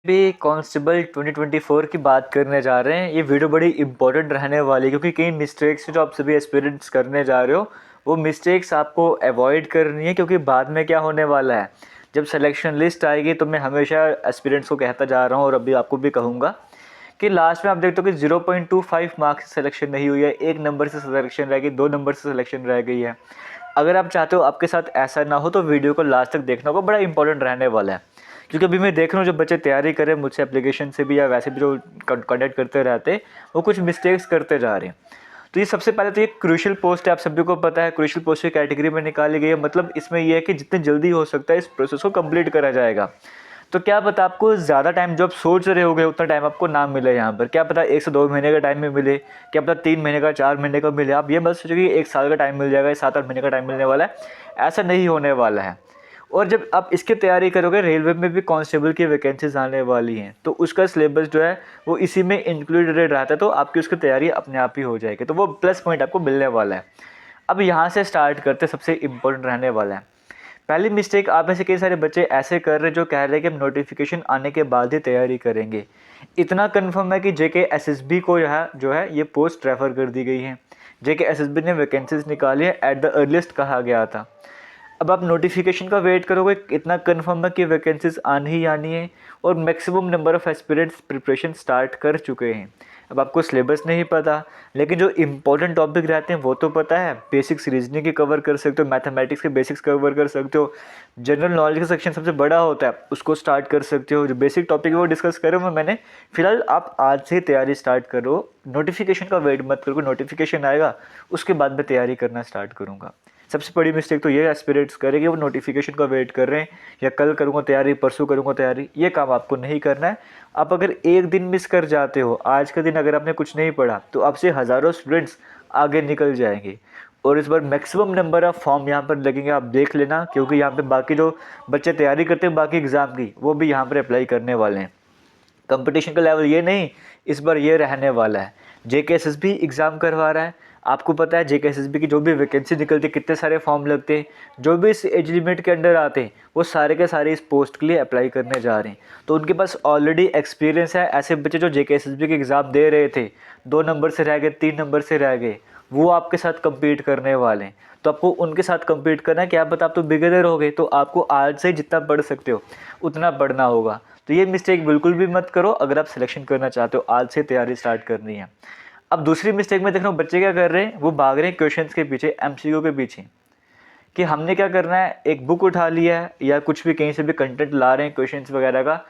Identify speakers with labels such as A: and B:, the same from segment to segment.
A: भी कांस्टेबल 2024 की बात करने जा रहे हैं। ये वीडियो बड़ी इंपॉर्टेंट रहने वाली है क्योंकि कई मिस्टेक्स जो आप सभी एस्पिरेंट्स करने जा रहे हो वो मिस्टेक्स आपको अवॉइड करनी है, क्योंकि बाद में क्या होने वाला है, जब सिलेक्शन लिस्ट आएगी तो मैं हमेशा एस्पिरेंट्स को कहता जा रहा हूँ और अभी आपको भी कहूँगा कि लास्ट में आप देखते हो कि 0.25 मार्क्स से सिलेक्शन नहीं हुई है, 1 नंबर से सिलेक्शन रह गई, 2 नंबर से सिलेक्शन रह गई है। अगर आप चाहते हो आपके साथ ऐसा ना हो तो वीडियो को लास्ट तक देखना होगा, बड़ा इंपॉर्टेंट रहने वाला है। क्योंकि अभी मैं देख रहा हूँ जो बच्चे तैयारी कर रहे हैं मुझसे एप्लीकेशन से भी या वैसे भी जो कंडक्ट करते रहते हैं, वो कुछ मिस्टेक्स करते जा रहे हैं। तो ये सबसे पहले तो ये क्रूशियल पोस्ट है, आप सभी को पता है क्रूशियल पोस्ट की कैटेगरी में निकाली गई है। मतलब इसमें ये है कि जितने जल्दी हो सकता है इस प्रोसेस को कंप्लीट करा जाएगा। तो क्या पता आपको ज़्यादा टाइम जो आप सोच रहे होगे उतना टाइम आपको ना मिले यहाँ पर, क्या पता 1 से 2 महीने का टाइम में मिले, क्या पता 3 महीने का 4 महीने का मिले। आप ये मत सोचो कि 1 साल का टाइम मिल जाएगा, 7-8 महीने का टाइम मिलने वाला है, ऐसा नहीं होने वाला है। और जब आप इसकी तैयारी करोगे, रेलवे में भी कांस्टेबल की वैकेंसीज आने वाली हैं, तो उसका सिलेबस जो है वो इसी में इंक्लूडेड रहता है, तो आपकी उसकी तैयारी अपने आप ही हो जाएगी, तो वो प्लस पॉइंट आपको मिलने वाला है। अब यहाँ से स्टार्ट करते सबसे इम्पोर्टेंट रहने वाला है। पहली मिस्टेक आप में से कई सारे बच्चे ऐसे कर रहे हैं जो कह रहे हैं कि हम नोटिफिकेशन आने के बाद ही तैयारी करेंगे। इतना कंफर्म है कि जेके एसएसबी को यहाँ जो है ये पोस्ट रेफर कर दी गई है। जेके एसएसबी ने वैकेंसीज निकाली है, एट द अर्लीस्ट कहा गया था। अब आप नोटिफिकेशन का वेट करोगे, इतना कंफर्म है कि वैकेंसीज आनी ही आनी है और maximum number of aspirants preparation start कर चुके हैं। अब आपको सिलेबस नहीं पता, लेकिन जो इंपॉर्टेंट टॉपिक रहते हैं वो तो पता है। बेसिक्स रीजनिंग की कवर कर सकते हो, मैथमेटिक्स के बेसिक्स कवर कर सकते हो, जनरल नॉलेज का सेक्शन सबसे बड़ा होता है उसको स्टार्ट कर सकते हो। जो बेसिक टॉपिक है वो डिस्कस करो मैंने। फिलहाल आप आज से ही तैयारी स्टार्ट करो, नोटिफिकेशन का वेट मत करो, नोटिफिकेशन आएगा उसके बाद मैं तैयारी करना स्टार्ट करूँगा। सबसे बड़ी मिस्टेक तो ये एस्पिरेट्स करेंगे, वो नोटिफिकेशन का वेट कर रहे हैं या कल करूँगा तैयारी, परसों करूँगा तैयारी, ये काम आपको नहीं करना है। आप अगर एक दिन मिस कर जाते हो, आज का दिन अगर आपने कुछ नहीं पढ़ा, तो आपसे हज़ारों स्टूडेंट्स आगे निकल जाएंगे। और इस बार मैक्सिमम नंबर ऑफ़ फॉर्म यहाँ पर लगेंगे, आप देख लेना, क्योंकि यहाँ पे बाकी जो बच्चे तैयारी करते हैं बाकी एग्ज़ाम की, वो भी यहाँ पर अप्लाई करने वाले हैं। कंपटीशन का लेवल ये नहीं, इस बार ये रहने वाला है। जेकेएसएसबी एग्ज़ाम करवा रहा है, आपको पता है जेकेएसएसबी की जो भी वैकेंसी निकलती है, कितने सारे फॉर्म लगते हैं, जो भी इस एज लिमिट के अंडर आते हैं वो सारे के सारे इस पोस्ट के लिए अप्लाई करने जा रहे हैं। तो उनके पास ऑलरेडी एक्सपीरियंस है। ऐसे बच्चे जो जेकेएसएसबी के एग्ज़ाम दे रहे थे, 2 नंबर से रह गए, 3 नंबर से रह गए, वो आपके साथ कम्पीट करने वाले हैं। तो आपको उनके साथ कम्पीट करना है। क्या पता आप तो बिगिनर हो गए, तो आपको आज से जितना पढ़ सकते हो उतना पढ़ना होगा। तो ये मिस्टेक बिल्कुल भी मत करो। अगर आप सिलेक्शन करना चाहते हो, आज से तैयारी स्टार्ट करनी है। अब दूसरी मिस्टेक में देख रहा हूँ बच्चे क्या कर रहे हैं, वो भाग रहे हैं क्वेश्चंस के पीछे, एमसीक्यू के पीछे, कि हमने क्या करना है, एक बुक उठा लिया है या कुछ भी कहीं से भी कंटेंट ला रहे हैं क्वेश्चंस वगैरह का,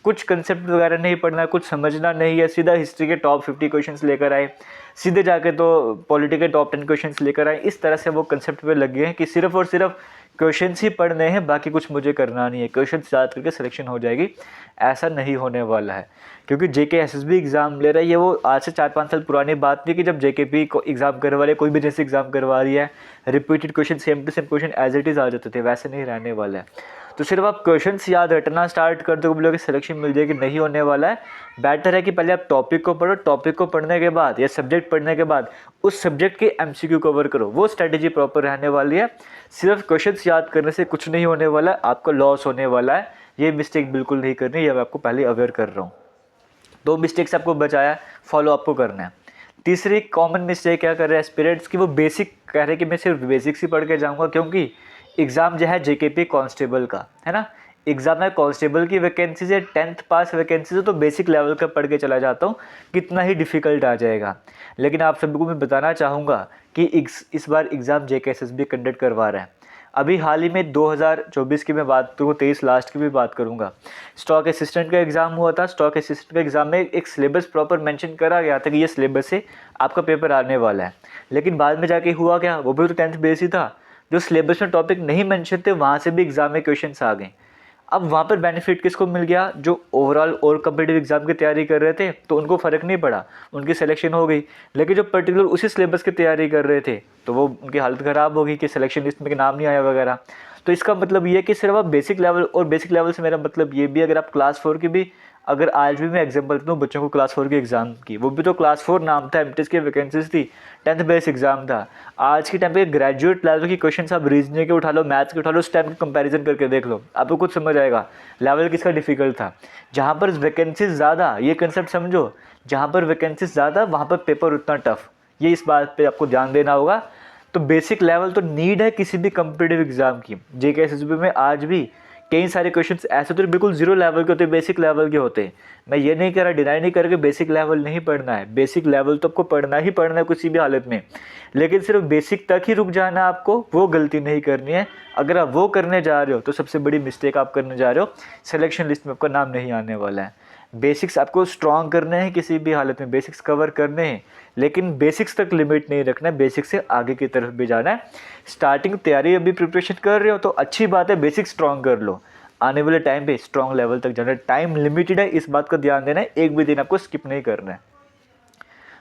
A: कुछ कंसेप्ट वगैरह नहीं पढ़ना है, कुछ समझना नहीं है, सीधा हिस्ट्री के टॉप 50 क्वेश्चंस लेकर आए, सीधे जाके तो पॉलिटी के टॉप 10 क्वेश्चंस लेकर आए। इस तरह से वो कंसेप्ट पे लग गए हैं कि सिर्फ और सिर्फ क्वेश्चंस ही पढ़ने हैं, बाकी कुछ मुझे करना नहीं है, क्वेश्चंस याद करके सिलेक्शन हो जाएगी। ऐसा नहीं होने वाला है, क्योंकि जेके एसएसबी एग्ज़ाम ले रहा है, ये वो आज से 4-5 साल पुरानी बात नहीं कि जब जेकेपी को एग्ज़ाम करवा रही है, कोई भी जैसे एग्ज़ाम करवा रही है, repeated question same to same question as it is आ जाते थे, वैसे नहीं रहने वाला है। तो सिर्फ आप क्वेश्चंस याद रटना स्टार्ट कर दो, बोलोगे सिलेक्शन मिल जाएगी, नहीं होने वाला है। बेटर है कि पहले आप टॉपिक को पढ़ो, टॉपिक को पढ़ने के बाद या सब्जेक्ट पढ़ने के बाद उस सब्जेक्ट के एमसीक्यू कवर करो, वो स्ट्रेटेजी प्रॉपर रहने वाली है। सिर्फ क्वेश्चंस याद करने से कुछ नहीं होने वाला है, आपका लॉस होने वाला है। ये मिस्टेक बिल्कुल नहीं करनी, ये मैं आपको पहले अवेयर कर रहा हूँ। 2 मिस्टेक से आपको बचाया, फॉलो आपको करना है। तीसरी कॉमन मिस्टेक क्या कर रहे हैं एस्पिरेंट्स की, वो बेसिक कह रहे हैं कि मैं सिर्फ बेसिक्स ही पढ़ के जाऊँगा, क्योंकि एग्ज़ाम जो है जेकेपी कांस्टेबल का है ना, एग्ज़ाम है कांस्टेबल की वैकेंसीज है, 10th पास वैकेंसीज है, तो बेसिक लेवल का पढ़ के चला जाता हूँ, कितना ही डिफ़िकल्ट आ जाएगा। लेकिन आप सभी को मैं बताना चाहूँगा कि इस बार एग्ज़ाम जेकेएसएसबी कंडक्ट करवा रहा है। अभी हाल ही में 2024 की मैं बात करूँ, 23 लास्ट की भी बात करूँगा, स्टॉक असिस्टेंट का एग्ज़ाम हुआ था। स्टॉक असिस्टेंट का एग्ज़ाम में एक सिलेबस प्रॉपर मेंशन करा गया था कि ये सिलेबस से आपका पेपर आने वाला है, लेकिन बाद में जाके हुआ क्या, वो भी तो 10th बेस ही था। जो सिलेबस में टॉपिक नहीं मेंशन थे वहाँ से भी एग्ज़ाम में क्वेश्चंस आ गए। अब वहाँ पर बेनिफिट किसको मिल गया, जो ओवरऑल और कम्पिटिटिव एग्जाम की तैयारी कर रहे थे तो उनको फ़र्क नहीं पड़ा, उनकी सिलेक्शन हो गई। लेकिन जो पर्टिकुलर उसी सिलेबस की तैयारी कर रहे थे तो वो उनकी हालत ख़राब हो गई कि सिलेक्शन लिस्ट में नाम नहीं आया वगैरह। तो इसका मतलब ये है कि सिर्फ आप बेसिक लेवल, और बेसिक लेवल से मेरा मतलब ये भी अगर आप क्लास 4 की भी अगर आज भी मैं एग्जाम्पल दूँ बच्चों को क्लास 4 के एग्ज़ाम की, वो भी तो क्लास 4 नाम था, एमटेस की वैकेंसीज थी, 10th बेस एग्जाम था। आज के टाइम पे ग्रेजुएट लेवल की क्वेश्चन आप रीजनिंग के उठा लो, मैथ्स के उठा लो, उस टाइम का कंपैरिजन करके देख लो, आपको कुछ समझ आएगा लेवल किसका डिफिकल्ट था। जहाँ पर वैकेंसीज ज़्यादा, ये कंसेप्ट समझो, जहाँ पर वैकेंसीज ज़्यादा वहाँ पर पेपर उतना टफ, ये इस बात पे आपको ध्यान देना होगा। तो बेसिक लेवल तो नीड है किसी भी कम्पिटिटिव एग्जाम की। जेके एसएसबी में आज भी कई सारे क्वेश्चंस ऐसे तो बिल्कुल जीरो लेवल के होते हैं, बेसिक लेवल के होते हैं। मैं ये नहीं कह रहा, डिनाई नहीं कर रहा कि बेसिक लेवल नहीं पढ़ना है, बेसिक लेवल तो आपको पढ़ना ही पढ़ना है किसी भी हालत में, लेकिन सिर्फ बेसिक तक ही रुक जाना, आपको वो गलती नहीं करनी है। अगर आप वो करने जा रहे हो तो सबसे बड़ी मिस्टेक आप करने जा रहे हो, सिलेक्शन लिस्ट में आपका नाम नहीं आने वाला है। बेसिक्स आपको स्ट्रॉन्ग करने हैं, किसी भी हालत में बेसिक्स कवर करने हैं, लेकिन बेसिक्स तक लिमिट नहीं रखना है, बेसिक्स से आगे की तरफ भी जाना है। स्टार्टिंग तैयारी अभी प्रिपरेशन कर रहे हो तो अच्छी बात है, बेसिक स्ट्रॉन्ग कर लो, आने वाले टाइम पे स्ट्रॉन्ग लेवल तक जाना है। टाइम लिमिटेड है, इस बात का ध्यान देना है, एक भी दिन आपको स्किप नहीं करना है।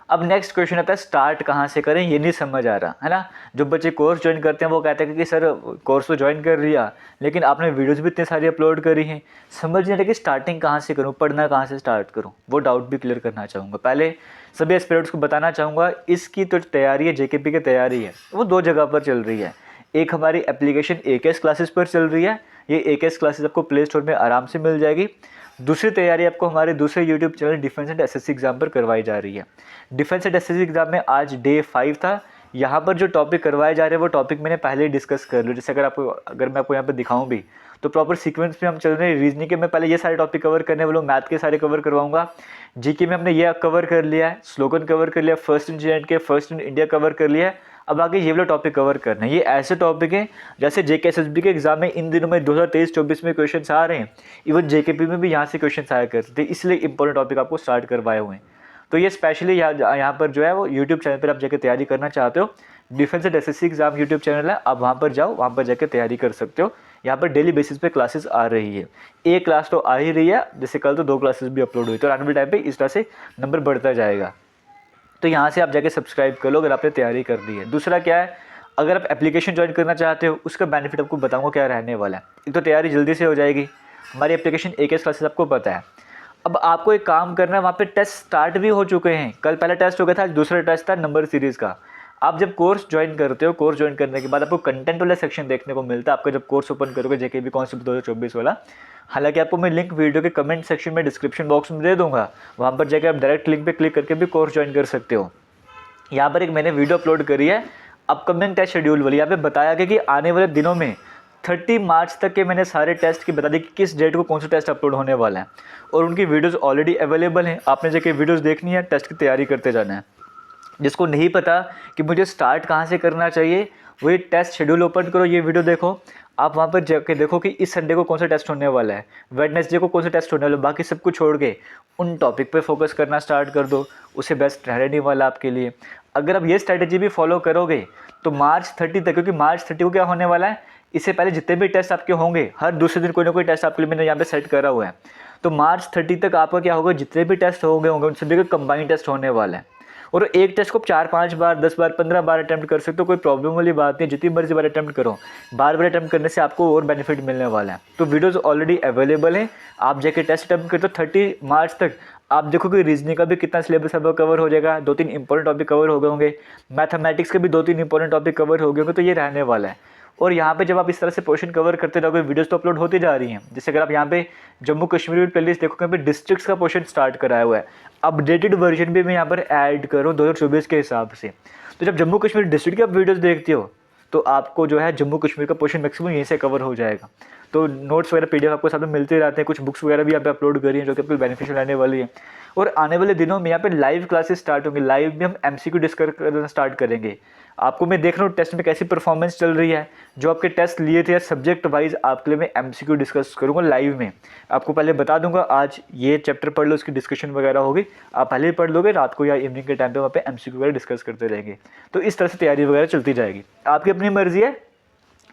A: अब नेक्स्ट क्वेश्चन आता है स्टार्ट कहाँ से करें, ये नहीं समझ आ रहा है ना। जो बच्चे कोर्स ज्वाइन करते हैं वो कहते हैं कि सर कोर्स तो ज्वाइन कर लिया, लेकिन आपने वीडियोस भी इतने सारी अपलोड करी हैं, समझ नहीं आता कि स्टार्टिंग कहाँ से करूँ, पढ़ना कहाँ से स्टार्ट करूँ। वो डाउट भी क्लियर करना चाहूँगा। पहले सभी एस्पिरेंट्स को बताना चाहूँगा, इसकी तो तैयारी है, जेकेपी की तैयारी है, वो दो जगह पर चल रही है। एक हमारी एप्लीकेशन AKS क्लासेस पर चल रही है, ये AKS क्लासेस आपको प्ले स्टोर में आराम से मिल जाएगी। दूसरी तैयारी आपको हमारे दूसरे YouTube channel defence and SSC exam पर करवाई जा रही है। डिफेंस एंड एसएससी एग्जाम में आज डे 5 था। यहाँ पर जो टॉपिक करवाए जा रहे हैं वो टॉपिक मैंने पहले ही डिस्कस कर लिया। जैसे अगर मैं आपको यहाँ पर दिखाऊँ भी तो प्रॉपर सीक्वेंस में हम चल रहे हैं। रीजनिंग के मैं पहले ये सारे टॉपिक कवर करने वाला हूँ, मैथ के सारे कवर करवाऊंगा। जीके में हमने ये कवर कर लिया है, स्लोगन कवर कर लिया, first in J&K, first in India cover कर लिया है। अब आगे ये वाला टॉपिक कवर करना है। ये ऐसे टॉपिक हैं जैसे JKSSB के एग्जाम में इन दिनों में 2023-24 में क्वेश्चन आ रहे हैं, इवन JKP में भी यहाँ से क्वेश्चन आया करते थे, इसलिए इंपॉर्टेंट टॉपिक आपको स्टार्ट करवाए हुए हैं। तो ये स्पेशली यहाँ पर जो है वो यूट्यूब चैनल पर आप जाकर तैयारी करना चाहते हो, defence and SSC exam YouTube channel है, आप वहाँ पर जाओ, वहाँ पर जाकर तैयारी कर सकते हो। यहाँ पर डेली बेसिस पे क्लासेस आ रही है, एक क्लास तो आ ही रही है, जैसे कल तो 2 क्लासेस भी अपलोड हुई, तो आने वाले टाइम पे इस तरह से नंबर बढ़ता जाएगा। तो यहाँ से आप जाके सब्सक्राइब कर लो अगर आपने तैयारी कर दी है। दूसरा क्या है, अगर आप एप्लीकेशन ज्वाइन करना चाहते हो उसका बेनिफिट आपको बताऊँगा क्या रहने वाला है। एक तो तैयारी जल्दी से हो जाएगी, हमारी एप्लीकेशन AKS क्लासेस आपको पता है। अब आपको एक काम करना है, वहाँ पे टेस्ट स्टार्ट भी हो चुके हैं, कल पहला टेस्ट हो गया था, आज दूसरा टेस्ट था नंबर सीरीज़ का। आप जब कोर्स ज्वाइन करते हो, कोर्स ज्वाइन करने के बाद आपको कंटेंट वाला सेक्शन देखने को मिलता है। आपका जब कोर्स ओपन करोगे JKB कॉन्सेप्ट 2024 वाला, हालांकि आपको मैं लिंक वीडियो के कमेंट सेक्शन में डिस्क्रिप्शन बॉक्स में दे दूंगा, वहाँ पर जाकर आप डायरेक्ट लिंक पे क्लिक करके भी कोर्स ज्वाइन कर सकते हो। यहाँ पर एक मैंने वीडियो अपलोड करी है अपकमिंग टेस्ट शेड्यूल वाली, यहाँ पे बताया गया कि आने वाले दिनों में 30 मार्च तक के मैंने सारे टेस्ट की बता दी कि किस डेट को कौन सा टेस्ट अपलोड होने वाला है, और उनकी वीडियोस ऑलरेडी अवेलेबल हैं। आपने जाके वीडियोस देखनी है, टेस्ट की तैयारी करते जाना है। जिसको नहीं पता कि मुझे स्टार्ट कहाँ से करना चाहिए, वो ये टेस्ट शेड्यूल ओपन करो, ये वीडियो देखो, आप वहाँ पर जाके देखो कि इस संडे को कौन सा टेस्ट होने वाला है, वेडनेसडे को कौन सा टेस्ट होने वाला है, बाकी सब कुछ छोड़ के उन टॉपिक पे फोकस करना स्टार्ट कर दो, उसे बेस्ट रहने वाला आपके लिए। अगर आप ये स्ट्रैटेजी भी फॉलो करोगे तो मार्च 30 तक, क्योंकि मार्च 30 को क्या होने वाला है, इससे पहले जितने भी टेस्ट आपके होंगे, हर दूसरे दिन कोई ना कोई टेस्ट आपके लिए मैंने यहाँ पे सेट करा हुआ है, तो मार्च 30 तक आपका क्या होगा, जितने भी टेस्ट होंगे उन सभी का कंबाइंड टेस्ट होने वाला है। और एक टेस्ट को 4-5 बार, 10 बार, 15 बार अटैम्प्ट कर सकते हो, कोई प्रॉब्लम वाली बात नहीं, जितनी मर्जी बार अटैम्प्ट करो, बार बार अटैम्प्ट करने से आपको और बेनिफिट मिलने वाला है। तो वीडियोस ऑलरेडी अवेलेबल हैं, आप जाके टेस्ट अटैम्प्ट करते हो 30 मार्च तक। आप देखो कि रीजनिंग का भी कितना सिलेबस अब कवर हो जाएगा, 2-3 इंपॉर्टेंट टॉपिक कवर हो गए होंगे, मैथमेटिक्स के भी 2-3 इंपॉर्टेंट टॉपिक कवर हो गए होंगे, तो ये रहने वाला है। और यहाँ पे जब आप इस तरह से पोर्शन कवर करते रहोगे, वीडियोस तो अपलोड होती जा रही हैं। जैसे अगर आप यहाँ पे जम्मू कश्मीर प्लेलिस्ट देखोगे, यहाँ पे डिस्ट्रिक्ट्स का पोर्शन स्टार्ट कराया हुआ है, अपडेटेड वर्जन भी मैं यहाँ पर ऐड करूँ 2024 के हिसाब से। तो जब जम्मू कश्मीर डिस्ट्रिक्ट की आप वीडियोस देखते हो तो आपको जो है जम्मू कश्मीर का पोर्शन मैक्सिमम यहीं से कवर हो जाएगा। तो नोट्स वगैरह PDF आपको साथ में मिलते रहते हैं, कुछ बुक्स वगैरह भी यहाँ पे अपलोड करी हैं जो कि आपको बेनिफिशियल रहने वाली है। और आने वाले दिनों में यहाँ पे लाइव क्लासेस स्टार्ट होंगी, लाइव में हम MCQ डिस्कस करना स्टार्ट करेंगे। आपको मैं देख रहा हूँ टेस्ट में कैसी परफॉर्मेंस चल रही है, जो आपके टेस्ट लिए थे सब्जेक्ट वाइज आपके लिए मैं MCQ डिस्कस करूँगा लाइव में। आपको पहले बता दूंगा आज ये चैप्टर पढ़ लो, उसकी डिस्कशन वगैरह होगी, आप पहले ही पढ़ लोगे, रात को या इवनिंग के टाइम पे वहाँ पे MCQ वगैरह डिस्कस करते रहेंगे। तो इस तरह से तैयारी वगैरह चलती जाएगी, आपकी अपनी मर्जी है।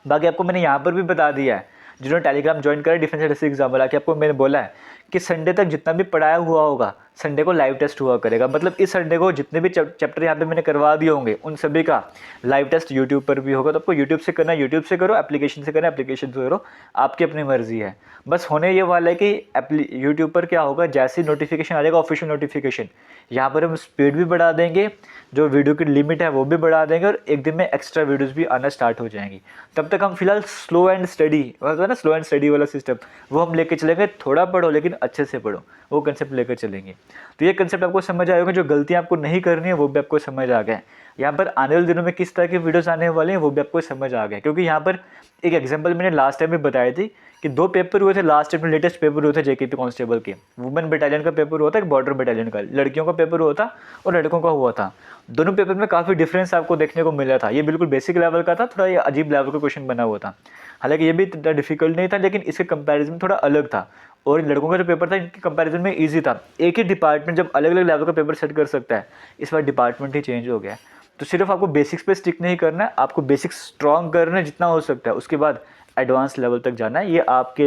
A: बाकी आपको मैंने यहाँ पर भी बता दिया है, जिन्होंने टेलीग्राम ज्वाइन करा डिफेंस एसएससी एग्जाम वाला, कि आपको मैंने बोला है कि संडे तक जितना भी पढ़ाया हुआ होगा संडे को लाइव टेस्ट हुआ करेगा। मतलब इस संडे को जितने भी चैप्टर यहाँ पे मैंने करवा दिए होंगे उन सभी का लाइव टेस्ट यूट्यूब पर भी होगा। तो आपको यूट्यूब से करना है यूट्यूब से करो, एप्लीकेशन से करना है एप्लीकेशन से करो, आपकी अपनी मर्जी है। बस होने ये वाला है कि यूट्यूब पर क्या होगा, जैसे नोटिफिकेशन आ जाएगा ऑफिशियल नोटिफिकेशन, यहाँ पर हम स्पीड भी बढ़ा देंगे, जो वीडियो की लिमिट है वो भी बढ़ा देंगे, और एक दिन में एक्स्ट्रा वीडियोस भी आना स्टार्ट हो जाएंगी। तब तक हम फिलहाल स्लो एंड स्टडी, होता है ना स्लो एंड स्टडी वाला सिस्टम, वो हम लेके चलेंगे। थोड़ा पढ़ो लेकिन अच्छे से पढ़ो, वो कंसेप्ट लेकर चलेंगे। तो ये कंसेप्ट आपको समझ आएगा, जो गलतियाँ आपको नहीं करनी है वो भी आपको समझ आ गए। यहाँ पर आने वाले दिनों में किस तरह के वीडियोस आने वाले हैं वो भी आपको समझ आ गए। क्योंकि यहाँ पर एक एग्जांपल मैंने लास्ट टाइम भी बताई थी कि 2 पेपर हुए थे लास्ट टाइम में, लेटेस्ट पेपर हुए थे जेकेपी कांस्टेबल के। वुमेन बटालियन का पेपर हुआ था, एक बॉर्डर बटालियन का, लड़कियों का पेपर हुआ था और लड़कों का हुआ था। दोनों पेपर में काफ़ी डिफरेंस आपको देखने को मिला था। ये बिल्कुल बेसिक लेवल का था, थोड़ा ये अजीब लेवल का क्वेश्चन बना हुआ था। हालांकि ये भी इतना डिफिकल्ट नहीं था, लेकिन इसके कंपैरिजन में थोड़ा अलग था। और लड़कों का जो पेपर था इनके कंपैरिजन में ईजी था। एक ही डिपार्टमेंट जब अलग अलग लेवल का पेपर सेट कर सकता है, इस बार डिपार्टमेंट ही चेंज हो गया है। तो सिर्फ आपको बेसिक्स पे स्टिक नहीं करना है, आपको बेसिक्स स्ट्रॉन्ग करना है जितना हो सकता है, उसके बाद एडवांस लेवल तक जाना है। ये आपके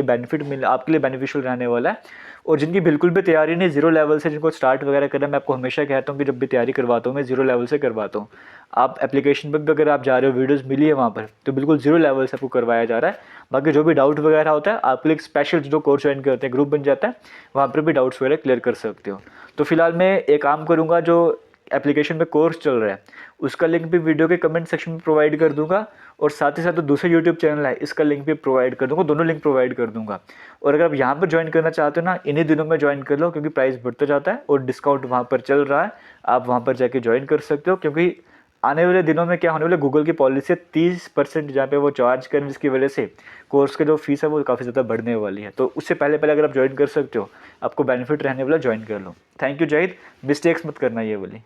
A: आपके लिए बेनिफिशियल रहने वाला है। और जिनकी बिल्कुल भी तैयारी नहीं, जीरो लेवल से जिनको स्टार्ट वगैरह करना है, मैं आपको हमेशा कहता हूँ कि जब भी तैयारी करवाता हूँ मैं जीरो लेवल से करवाता हूँ। आप एप्लीकेशन पर भी अगर आप जा रहे हो, वीडियोस मिली है वहाँ पर, तो बिल्कुल जीरो लेवल से आपको करवाया जा रहा है। बाकी जो भी डाउट वगैरह होता है आपके लिए एक स्पेशल जो कोर्स ज्वाइन करते हैं, ग्रुप बन जाता है, वहाँ पर भी डाउट्स वगैरह क्लियर कर सकते हो। तो फिलहाल मैं एक काम करूँगा, जो एप्लीकेशन में कोर्स चल रहा है उसका लिंक भी वीडियो के कमेंट सेक्शन में प्रोवाइड कर दूंगा, और साथ ही साथ जो दूसरे यूट्यूब चैनल है इसका लिंक भी प्रोवाइड कर दूंगा, दोनों लिंक प्रोवाइड कर दूंगा। और अगर आप यहाँ पर ज्वाइन करना चाहते हो ना, इन्हीं दिनों में ज्वाइन कर लो, क्योंकि प्राइस बढ़ता जाता है और डिस्काउंट वहाँ पर चल रहा है। आप वहाँ पर जाके ज्वाइन कर सकते हो, क्योंकि आने वाले दिनों में क्या होने वाला, गूगल की पॉलिसी 30% जहाँ पे वो चार्ज करें, जिसकी वजह से कोर्स का जो फीस है वो काफ़ी ज़्यादा बढ़ने वाली है। तो उससे पहले पहले अगर आप ज्वाइन कर सकते हो, आपको बेनिफिट रहने वाला, ज्वाइन कर लो। थैंक यू, जय हिंद। मिस्टेक्स मत करना ये वाली।